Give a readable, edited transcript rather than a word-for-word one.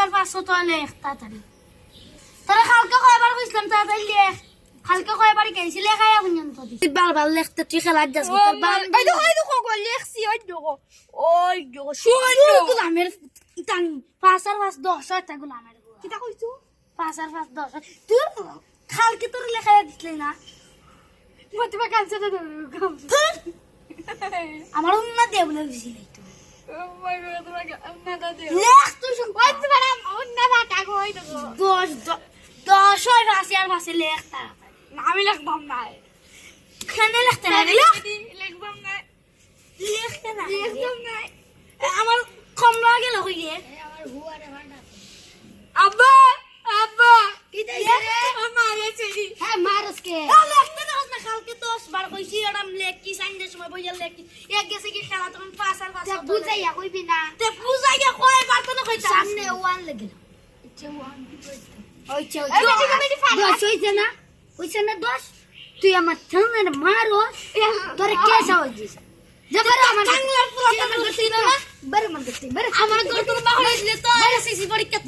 আর 500 তো লেখ তাড়াতাড়ি তোরা কালকে কয়বার কইছিলাম তাড়াতাড়ি লেখ কালকে কয়বার কেছি লেখাই পর্যন্ত দিছি বারবার লেখতে তুই খেলার যাস তোর বাল এই দেখো কো লেখছি ওই দেখো শুন গুলামের টান 5 আর 5 10 এটা গুলামের কিটা কইছো 5 আর 5 10 তুই কালকে তোর লেখাই দিছলি না মতবা কালকে তো আমার অন্য দে বলে দিছিলি তুই ও মাই গড তোমাকে না দে লেখ তুই শুন ওই তোমার অন্য ভাটা কই দেখো 10 আর 5 আর 5 লেখ তাড়াতাড়ি আমি লিখবাম না কেন লিখতে না লিখবাম না লিখতে না লিখবাম না আমার কম লাগে লইয়ে আমার হুয়ারে ভান্ডা আব্বা আব্বা কি দেইছে রে আমারে ছেড়ি হ্যাঁ মারস কে লিখতে না না কালকে 10 বার কইছি এরম লেখ কি সাইন্ডের সময় বইয়া লেখ এক গেছে কি খেলা তখন 5 আর 5 বুঝাইয়া কইবি না তে বুঝাইয়া কয়বার তো না কইতা সামনে ওয়ান লাগে ওই চল বেটি ফাড়া। 10 হইছে না 10 তুই আমার সামনে মারো তোরে কে সাওজিস জবর আমার টাঙ্গলার পুরো করছিস না বড় মন করছিস বড় আমার তোর বাহড় দিলে তো সিসি পরীক্ষা